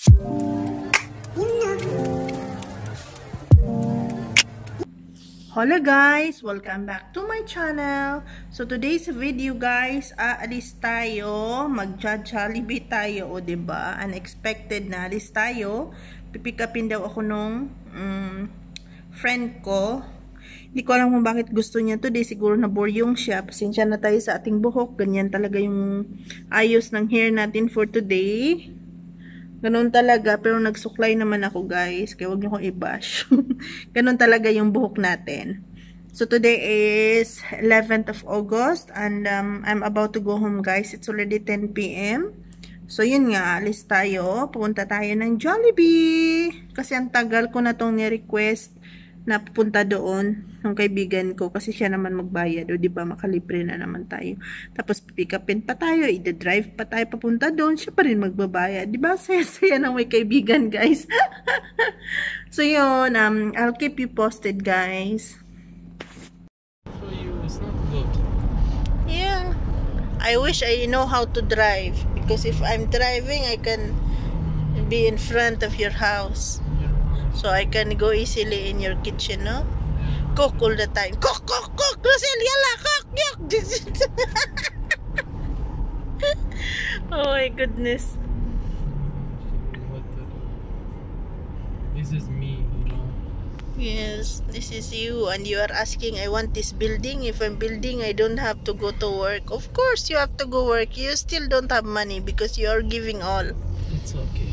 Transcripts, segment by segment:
Hello guys! Welcome back to my channel. So today's video guys, aalis tayo, mag-Jollibee tayo, o diba? Unexpected na alis tayo. Pipick upin daw ako nung friend ko. Hindi ko alam kung bakit gusto niya today. Siguro na-bore yung siya. Pasensya na tayo sa ating buhok. Ganyan talaga yung ayos ng hair natin for today. Ganun talaga, pero nagsuklay naman ako guys, kaya huwag niyo akong i-bash. Ganun talaga yung buhok natin. So today is 11th of August and I'm about to go home guys. It's already 10 PM. So yun nga, alis tayo. Pupunta tayo ng Jollibee. Kasi ang tagal ko na tong ni-request na pupunta doon ng kaibigan ko kasi siya naman magbayad, o di ba, makalibre na naman tayo. Tapos pick upin pa tayo, i-drive pa tayo papunta doon, siya pa rin magbabayad, di ba? Saya-saya na may kaibigan guys. So yun, I'll keep you posted guys. For you, it's not good. Yeah, I wish I know how to drive because if I'm driving I can be in front of your house. So I can go easily in your kitchen, no? Cook all the time. Cook, cook, cook! Rosel, yala, cook! Yuck! Oh my goodness. This is me, you know. Yes, this is you. And you are asking, I want this building. If I'm building, I don't have to go to work. Of course, you have to go work. You still don't have money because you are giving all. It's okay.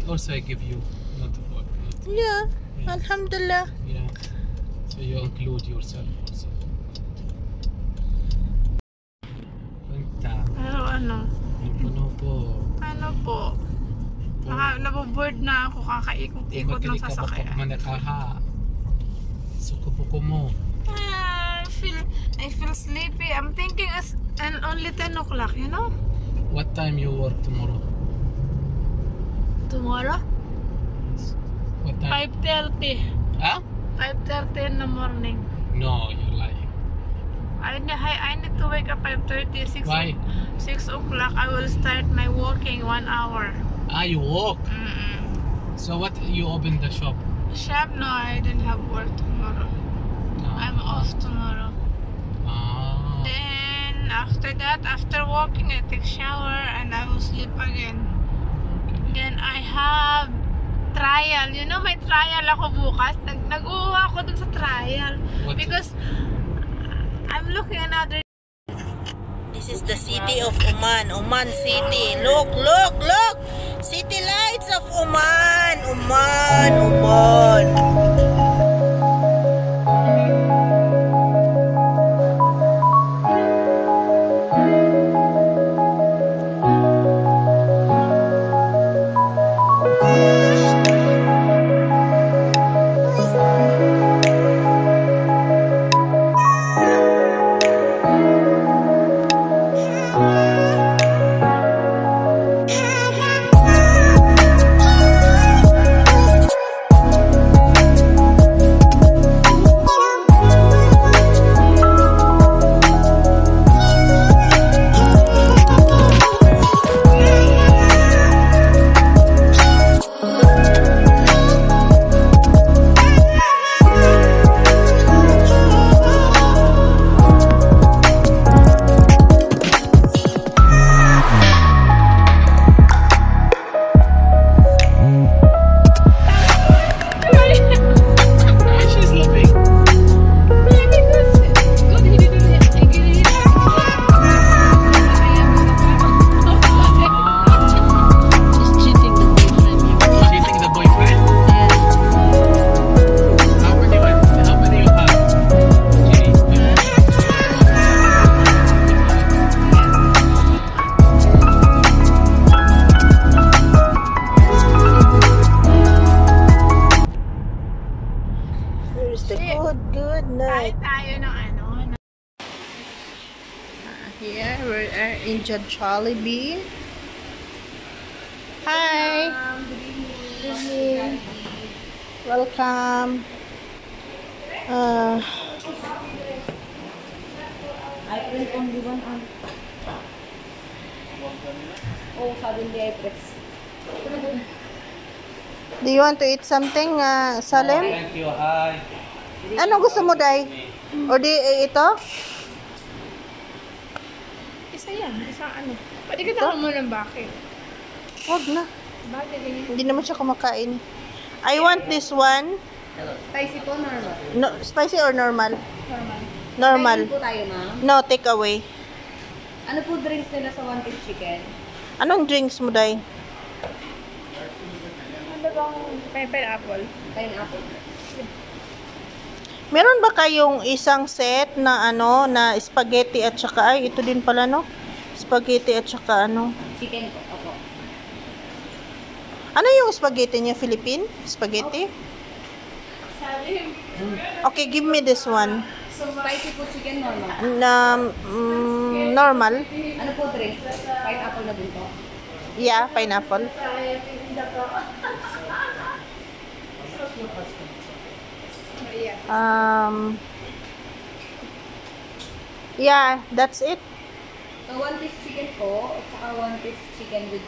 Also, I give you not work. Yeah, Yeah. Alhamdulillah. Yeah. So you include yourself also. Pero ano? Ano po? Ano po? Naboboard na ako kakaikot-ikot ng sasakyan. Manakaha. Suko-puko mo. I feel sleepy. I'm thinking and only 10 o'clock, you know? What time you work tomorrow? Tomorrow? What time? 5:30. Huh? 5:30 in the morning. No, you're lying. I need to wake up 5:30. 6 Why? 6 o'clock I will start my walking 1 hour. You walk. So what? You open the shop? Shop? No, I didn't have work tomorrow. I'm off tomorrow. Then after that, after walking, I take shower and I will sleep again. Then I have trial. You know, may trial ako bukas. Nag-uwa ako dun sa trial. What? Because I'm looking another. This is the city of Oman. Oman City. Look, look, look! City lights of Oman. Oman, Oman. Good night. Tayo ng ano. Here we are in Jollibee. Hi. Good evening. Welcome. I print only one. Oh, suddenly I press. Do you want to eat something, Salim? Thank you. Hi. Anong gusto mo, Day? O di ito? Isa yan. Isa ano. Pwede ka tanong mo ng bakit. Wag na. Bakit ganyan? Hindi naman siya kumakain. I want this one. Spicy po, normal. No, spicy or normal? Normal. Normal. Kainin po tayo, ma'am. No, take away. Ano po drinks nila sa one piece chicken? Anong drinks mo, Day? Ano bang pineapple? Pineapple. Meron ba kayong isang set na ano, na spaghetti at saka, ay, ito din pala, no? Spaghetti at saka ano? Chicken po, opo. Ano yung spaghetti niya? Philippine? Spaghetti? Salim. Okay, give me this one. Spicy po chicken, normal. Normal? Ano po drinks? Pineapple na din po. Yeah, pineapple. Yeah, that's it. So, one piece chicken po, at saka one piece chicken with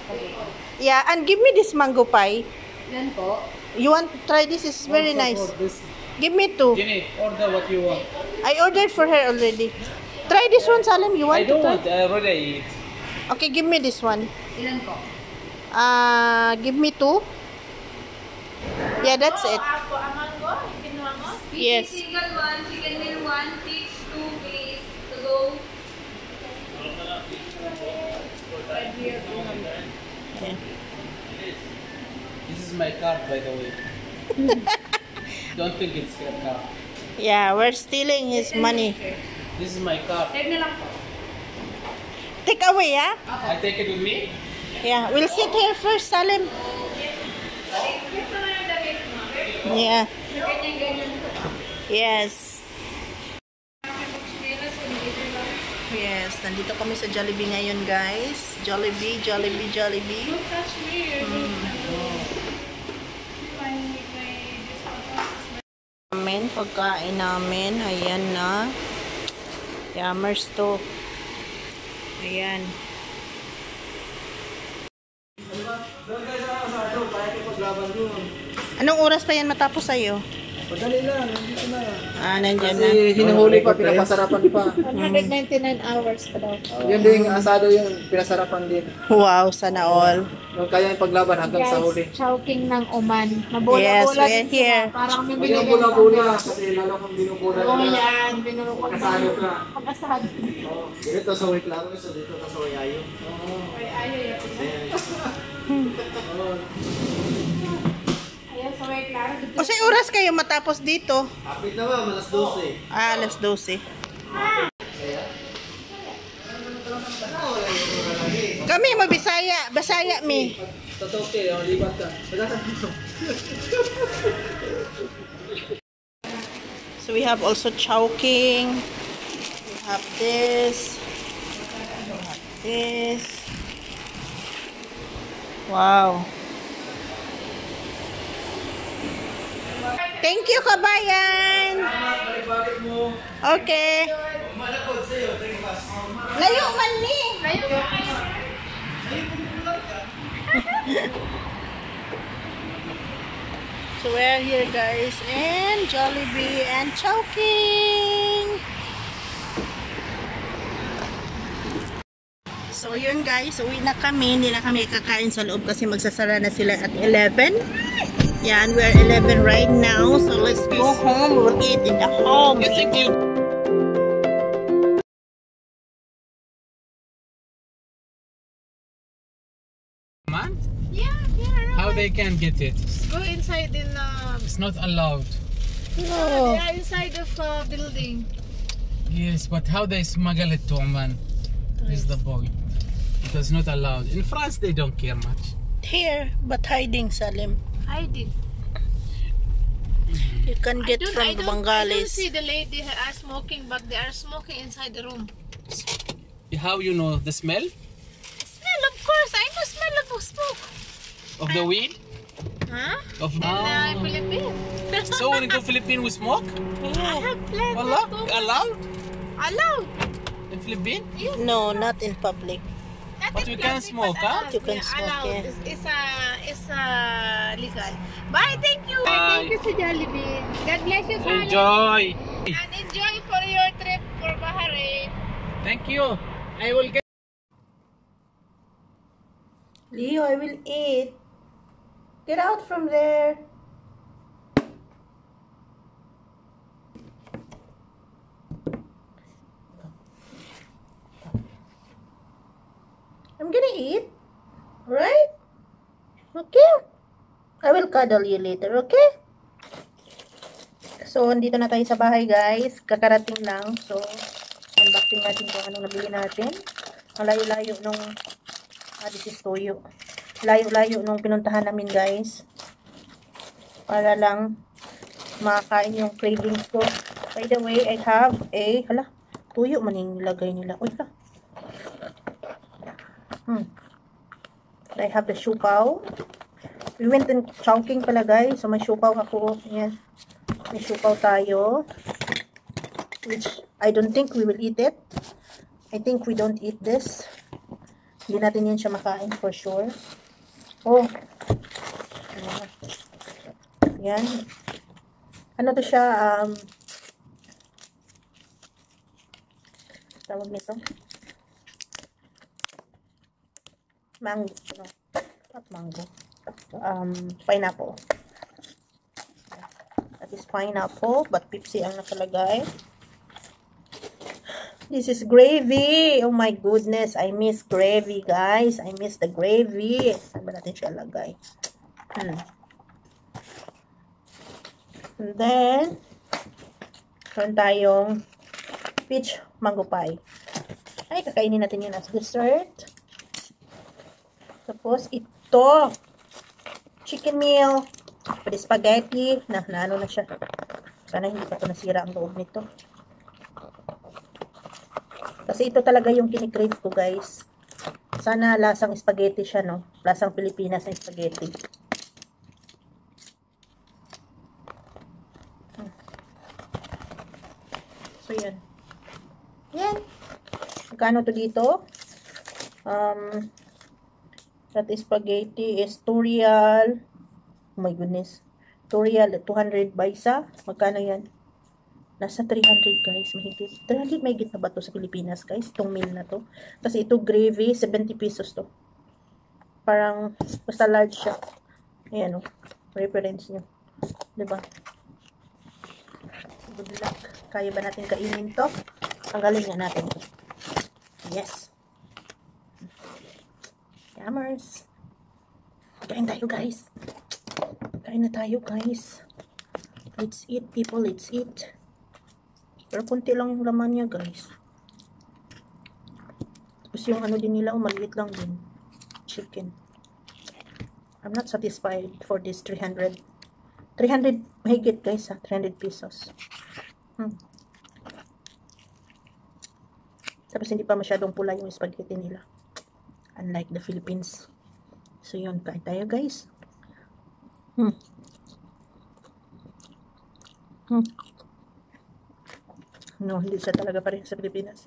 spaghetti. Yeah, and give me this mango pie. Yan po. You want to try this? It's very nice. This. Give me two. Jenny, order what you want. I ordered for her already. Try this one, Salim. You want I don't to try? want. I already eat. Okay, give me this one. Ilan po? Give me two. Yeah, that's it. Ako, amango? Kinuha mo? Yes. Single one, chicken meal one, fish two, please. To go. Yeah. This is my card, by the way. Don't think it's your card. Yeah, we're stealing his money. This is my card. Save na lang po. Take away, yeah? I take it with me. Yeah, we'll sit here first, Salim. Yeah. Yes. Yes, nandito kami sa Jollibee ngayon, guys. Jollibee, Jollibee, Jollibee. Amen, pagkain namin. Ayan na. Yammers to. Ayan. Anong oras pa yan matapos sa'yo? Madali lang, nandito na. Nandyan na. Kasi hinuhuli pa, pinapasarapan pa. 199 hours pa daw. Yun din, asado yung pinasarapan din. Wow, sana all. Yung kaya yung paglaban hanggang sa huli. Chowking ng Oman. Yes, Mabola-bola we're din here. sila. Parang may Huwag yung binigay bula-bula, kasi lalo kung binubula Oo nila. yan, binurukot na. Kasalo ka. Pag-asad. Oo. Dito sa way klaro, so dito ka sa way ayo. Ay, ayaw yan. Ayan, sa way klaro. O sa oras kayo matapos dito? Kapit na ba, malas 12. Alas 12. Kami mabisaya, Basaya mi. Totoo kayo, libat ka. Pagkatan dito. So we have also chowking. We have this. We have this. Wow. Thank you, kabayan. Balik mo. Okay. Malakot sa'yo, Layo man ni. So we're here, guys, and Jollibee and Chowking. So yun, guys, uwi na kami. Hindi na kami kakain sa loob kasi magsasara na sila at 11. Yan, we're 11 right now. So let's go home. We'll eat in the home. You think you... Man? Yeah, yeah. How they can get it? Go inside in It's not allowed. Oh. yeah, inside of building. Yes, but how they smuggle it to Oman is the point. Because not allowed. In France, they don't care much. Here, but hiding, Salim. Hiding. You can get from I don't Bengalis. see the lady are smoking, but they are smoking inside the room. How you know the smell Smell, of course. I know smell of smoke. of the weed? Huh? Of Philippines. So when you go Philippines, we smoke? I have planned Wallah, to go. allowed Allowed. in Philippines? No, not in public. Not But we can smoke, huh? You can smoke, allowed. yeah. It's legal. Bye, thank you. Bye. Thank you sa Jollibee. God bless you, Sally. Enjoy. And enjoy for your trip for Bahrain. Thank you. I will get. Leo, I will eat. Get out from there. I'm gonna eat. Alright? Okay. I will cuddle you later, okay? So, andito na tayo sa bahay, guys. Kakarating lang. So, unboxing natin kung anong nabili natin. Ang layo-layo nung... this is toyo. Layo-layo nung pinuntahan namin, guys. Para lang makakain yung cravings ko. By the way, I have a... Hala, tuyo man yung nilagay nila. Uy, hala. I have the siupaw. We went in Chowking pala, guys. So, may siupaw ako. Ayan. May siupaw tayo. Which, I don't think we will eat it. I think we don't eat this. Hindi natin yan siya makain for sure. Oh. Ayan. Ano to siya? Tawag nito. Mango. No. Not mango. Pineapple. That is pineapple. But Pepsi ang nakalagay. This is gravy. Oh my goodness. I miss gravy, guys. I miss the gravy. Saan ba natin siya lagay? And then, meron tayong peach mango pie. Ay, kakainin natin yun as dessert. Tapos, ito. Chicken meal. Pwede spaghetti. Ano na siya. Sana hindi pa ito nasira ang loob nito. Kasi ito talaga yung kinikrave ko, guys. Sana lasang spaghetti siya, no? Lasang Pilipinas na spaghetti. So, yan. Yan. Magkano to dito? That spaghetti is 2 real. Oh my goodness. 2 real, 200 ba isa? Magkano yan? Nasa 300, guys. Mahigit. 300 mahigit na ba to sa Pilipinas, guys? Itong meal na to. Kasi ito gravy, 70 pesos to. Parang, basta large siya. Ayan, oh. Reference nyo. Diba? Good luck. Kaya ba natin kainin to? Tanggalin nga natin. Yes. Yammers. Kain tayo, guys. Kain na tayo, guys. Let's eat, people. Let's eat. Pero kunti lang yung laman niya, guys. Tapos yung ano din nila, maliit lang din. Chicken. I'm not satisfied for this 300. 300 mahigit, guys, ha? 300 pesos. Tapos hindi pa masyadong pula yung spaghetti nila. Unlike the Philippines. So yun, kain tayo, guys. No, hindi siya talaga pa rin sa Pilipinas.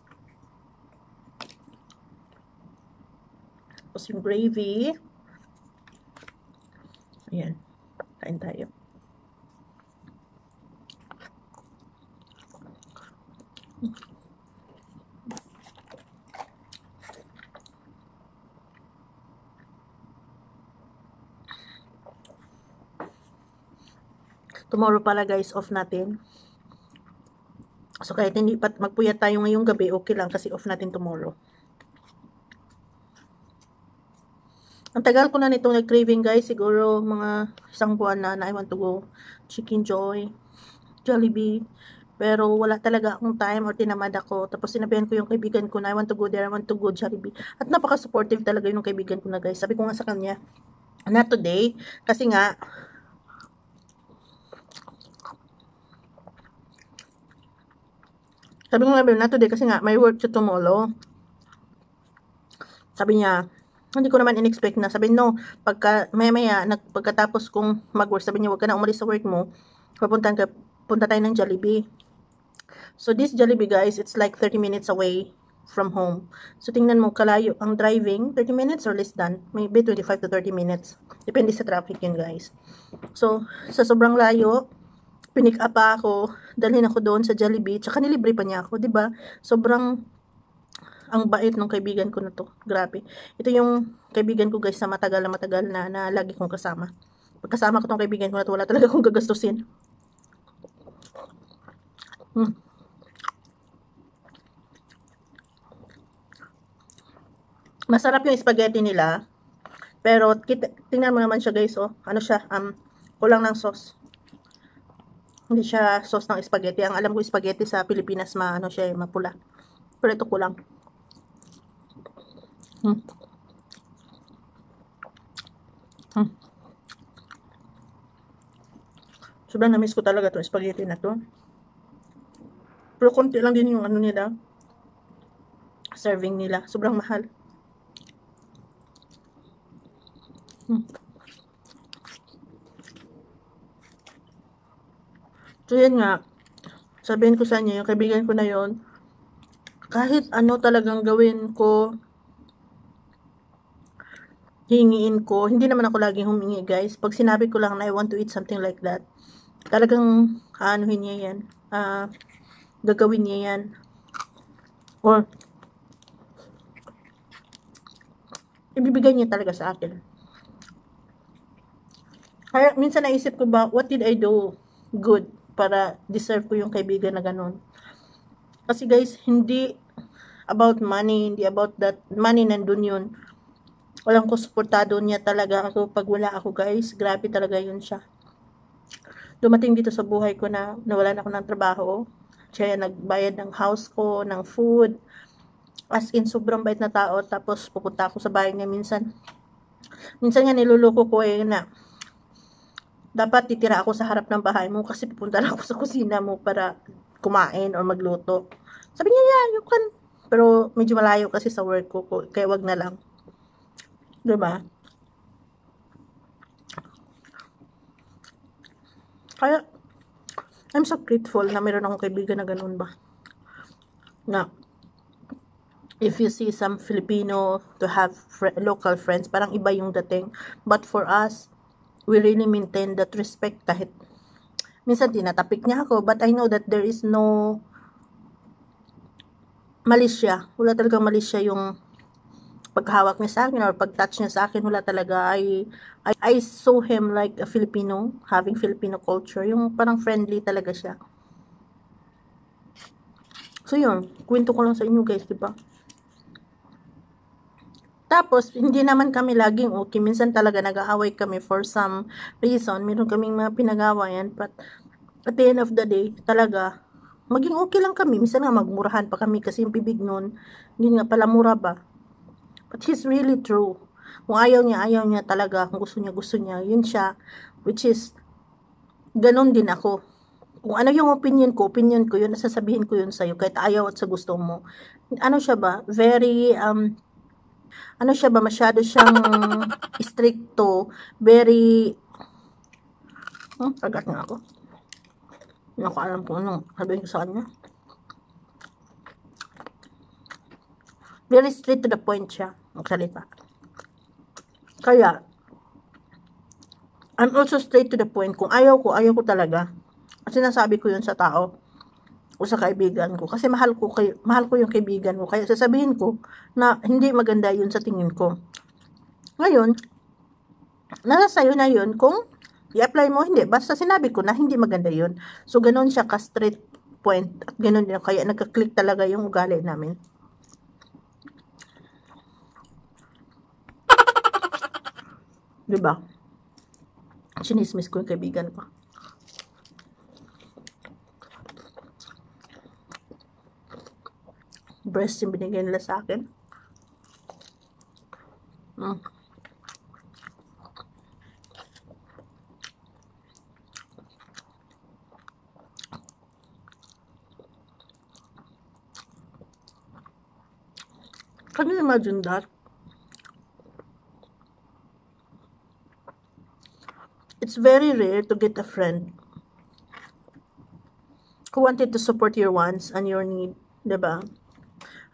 Tapos yung gravy. Ayan. Kain tayo. Tomorrow pala, guys, off natin. So kahit hindi pa magpuyat tayo ngayong gabi, okay lang kasi off natin tomorrow. Ang tagal ko na nitong nag-craving, guys. Siguro mga 1 buwan na I want to go Chicken Joy, Jollibee. Pero wala talaga akong time or tinamad ako. Tapos sinabihan ko yung kaibigan ko na I want to go there, I want to go Jollibee. At napaka-supportive talaga yung kaibigan ko na, guys. Sabi ko nga sa kanya, not today. Kasi nga, sabi ko nga, not today kasi nga, may work to tomorrow. Sabi niya, hindi ko naman in-expect na. Sabi, no, maya pagkatapos kong mag-work, sabi niya, huwag ka na umalis sa work mo. Punta tayo ng Jollibee. So, this Jollibee, guys, it's like 30 minutes away from home. So, tingnan mo, kalayo ang driving, 30 minutes or less than, maybe 25 to 30 minutes. Depende sa traffic yun, guys. So, sa sobrang layo, pinick up pa ako, dalhin ako doon sa Jollibee, tsaka nilibre pa niya ako, 'di ba? Sobrang ang bait ng kaibigan ko na to. Grabe. Ito yung kaibigan ko, guys, sa matagal na lagi kong kasama. Pagkasama ko tong kaibigan ko na to, wala talaga akong gagastusin. Masarap yung spaghetti nila. Pero tingnan mo naman siya, guys, oh. Ano siya? Kulang ng sauce. Hindi siya sauce ng spaghetti. Ang alam ko spaghetti sa Pilipinas ano siya, mapula. Pero ito kulang. Sobrang na-miss ko talaga itong spaghetti na to. Pero konti lang din yung ano nila. Serving nila. Sobrang mahal. So, yan nga. Sabihin ko sa inyo, yung kaibigan ko na yon, kahit ano talagang gawin ko, hingiin ko, hindi naman ako laging humingi, guys. Pag sinabi ko lang na I want to eat something like that, talagang anuhin niya yan. Gagawin niya yan. Or, ibibigay niya talaga sa akin. Kaya, minsan naisip ko ba, what did I do good para deserve ko yung kaibigan na ganun? Kasi, guys, hindi about money, hindi about that money, nandun yun. Walang ko suportado niya talaga ako pag wala ako, guys. Grabe talaga yun siya. Dumating dito sa buhay ko na nawalan ako ng trabaho. Siya nagbayad ng house ko, ng food. As in, sobrang bait na tao. Tapos, pupunta ako sa bahay niya minsan. Minsan nga niluloko ko na dapat titira ako sa harap ng bahay mo kasi pupunta na ako sa kusina mo para kumain or magluto. Sabi niya, yeah, you can. Pero medyo malayo kasi sa work ko, kaya wag na lang. Diba? Kaya, I'm so grateful na meron akong kaibigan na ganun ba. Na, if you see some Filipino to have local friends, parang iba yung dating. But for us, we really maintain that respect kahit minsan tinatapik niya ako, but I know that there is no malisya. Wala talagang malisya yung paghawak niya sa akin or pag-touch niya sa akin. Wala talaga. I saw him like a Filipino, having Filipino culture. Yung parang friendly talaga siya. So yun, kwento ko lang sa inyo, guys, diba? Tapos, hindi naman kami laging okay. Minsan talaga nag-aaway kami for some reason. Meron kaming mga pinag-aawayan. But, at the end of the day, talaga, maging okay lang kami. Minsan nga, magmurahan pa kami kasi yung bibig nun, hindi nga pala mura ba. But he's really true. Kung ayaw niya talaga. Kung gusto niya, yun siya. Which is, ganun din ako. Kung ano yung opinion ko yun, nasasabihin ko yun sa'yo. Kahit ayaw at sa gusto mo. Ano siya ba? Very, ano siya ba, masyado siyang stricto, very, kagat nga ako. Hindi ako alam kung anong sabihin ko sa kanya. Very straight to the point siya, magsalita. Kaya, I'm also straight to the point. Kung ayaw ko talaga. At sinasabi ko yun sa tao o sa kaibigan ko. Kasi mahal ko yung kaibigan ko. Kaya sasabihin ko na hindi maganda yun sa tingin ko. Ngayon, nasa sayo na yun kung i-apply mo, hindi. Basta sinabi ko na hindi maganda yun. So, ganun siya ka-straight point. At ganun din. Kaya nagka-click talaga yung ugali namin. Diba? Sinismis ko yung kaibigan ko. Breast yung binigay nila sa akin. Can you imagine that? It's very rare to get a friend who wanted to support your wants and your need, diba?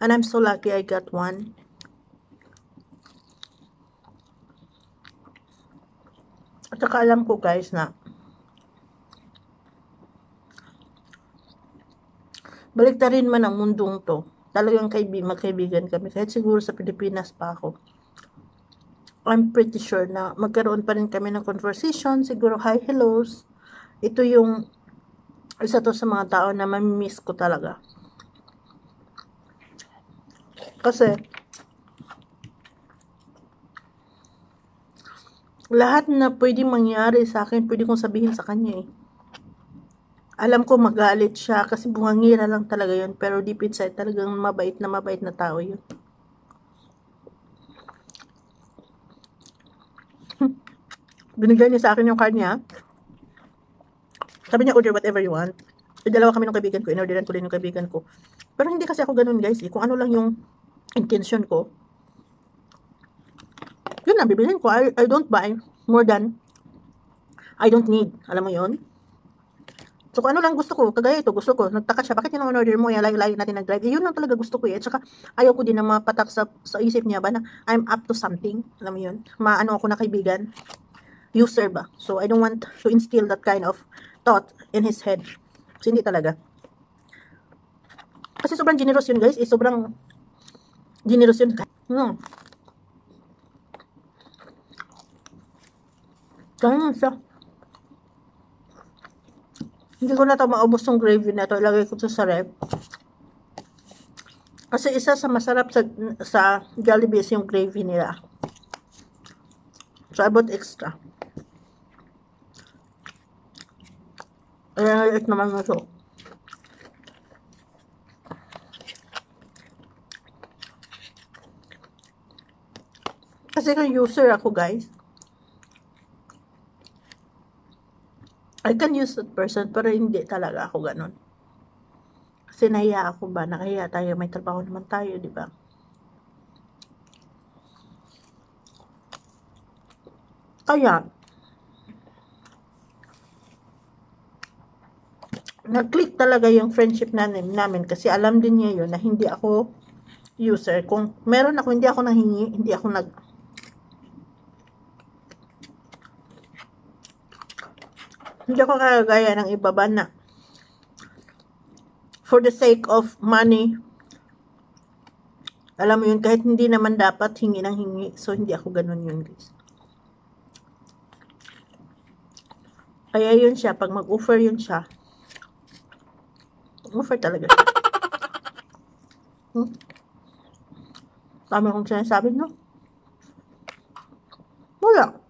And I'm so lucky I got one. At saka alam ko guys na baliktarin man ang mundong to. Talagang magkaibigan kami. Kahit siguro sa Pilipinas pa ako. I'm pretty sure na magkaroon pa rin kami ng conversation. Siguro hi, hellos. Ito yung isa to sa mga tao na mamimiss ko talaga. Kasi lahat na pwedeng mangyari sa akin, pwede kong sabihin sa kanya eh. Alam ko magalit siya kasi bungangira lang talaga yun. Pero deep inside talagang mabait na tao yun. Binigay niya sa akin yung card niya. Sabi niya, order whatever you want. Dalawa kami ng kaibigan ko. In-orderan ko din yung kaibigan ko. Pero hindi kasi ako ganun guys eh. Kung ano lang yung intention ko, yun ang bibilhin ko. I don't buy more than I don't need. Alam mo yun? So, kung ano lang gusto ko, kagaya ito, gusto ko, nagtaka siya, bakit yun ang order mo, layo-layo natin nag-drive, yun lang talaga gusto ko eh, at saka, ayaw ko din na mapatak sa isip niya ba, na I'm up to something, alam mo yun, maano ako na kaibigan, user ba, so I don't want to instill that kind of thought in his head, so hindi talaga, kasi sobrang generous yun guys, sobrang generous yun, kaya siya. Hindi ko na ito maubos yung gravy na ito. Ilagay ko ito sa ref. Kasi isa sa masarap sa Jollibee is yung gravy nila. So, I bought extra. Ayan, ito naman na ito. Kasi kung user ako, guys. I can use that person, pero hindi talaga ako ganun. Kasi nahiya ako ba, nakahiya tayo, may trabaho naman tayo, di ba? Kaya, nag-click talaga yung friendship namin kasi alam din niya yun na hindi ako user. Kung meron ako, hindi ako nahingi, hindi ako hindi ako kagaya ng iba ba na for the sake of money, alam mo yun, kahit hindi naman dapat hingi ng hingi, so hindi ako ganun yun guys. Kaya yun siya, pag mag-offer yun siya, offer talaga siya. Tama kong sinasabi, no? Wala.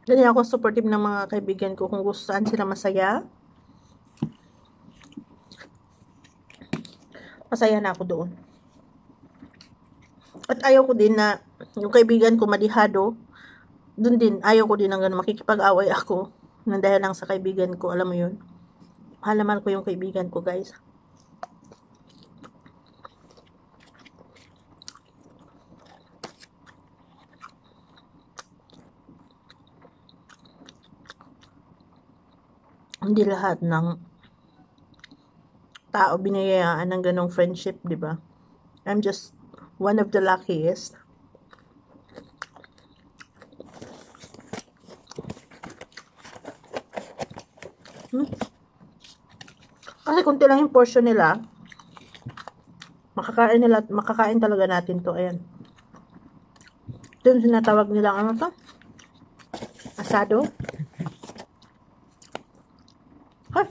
Ganyan ako supportive ng mga kaibigan ko kung gusto saan sila masaya. Masaya na ako doon. At ayaw ko din na yung kaibigan ko madihado. Doon din, ayaw ko din ng ganun. Makikipag-away ako nang dahil lang sa kaibigan ko. Alam mo yun? Halaman ko yung kaibigan ko, guys. Hindi lahat ng tao binayaan ng ganong friendship, di ba? I'm just one of the luckiest. Kasi kunti lang yung portion nila, makakain talaga natin to. Ayan. Ito yung sinatawag nila, ano to? Asado. Ay!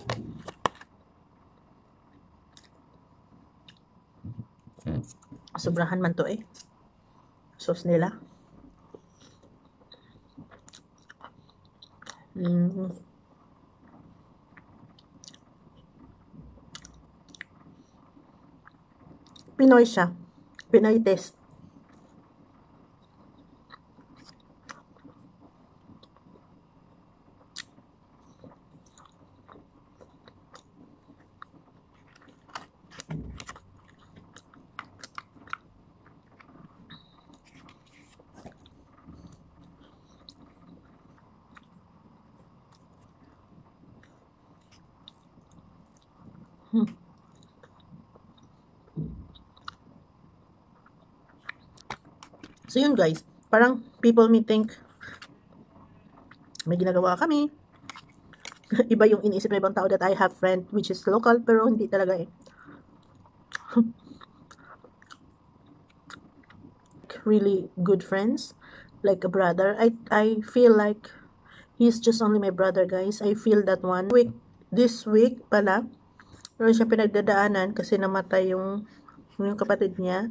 Sobrahan man to eh. Sauce nila. Pinoy siya. Pinoy taste. So yun guys, parang people may think may ginagawa kami. Iba yung iniisip ng ibang tao that I have friend which is local, pero hindi talaga eh. Really good friends, like a brother. I feel like he's just only my brother guys. I feel that one. This week pala, meron siya pinagdadaanan kasi namatay yung kapatid niya.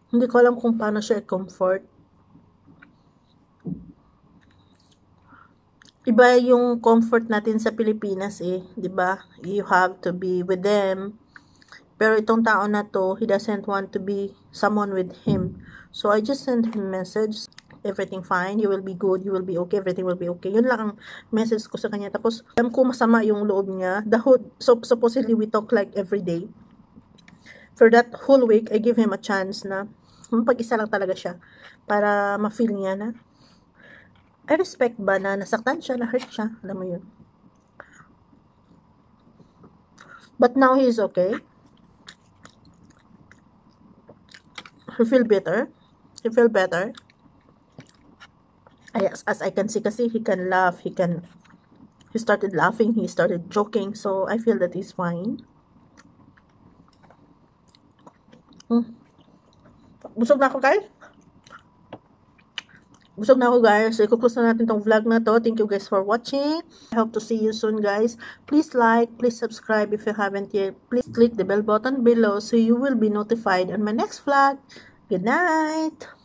Hindi ko alam kung paano siya i-comfort. Iba yung comfort natin sa Pilipinas eh, 'di ba? You have to be with them. Pero itong tao na to, he doesn't want to be someone with him. So I just sent him message, everything fine, you will be good, you will be okay, everything will be okay. Yun lang ang message ko sa kanya. Tapos alam ko masama yung loob niya. So supposedly we talk like every day. For that whole week, I give him a chance na mapag-isa lang talaga siya para ma-feel niya na I respect ba na nasaktan siya, na-hurt siya, alam mo yun. But now he is okay. He feel better. He feel better. As I can see, kasi he can laugh, he started laughing, he started joking, so I feel that he's fine. Busog na ako guys. So i-close na natin tong vlog na to. Thank you guys for watching. I hope to see you soon guys. Please like, please subscribe if you haven't yet. Please click the bell button below so you will be notified on my next vlog. Good night.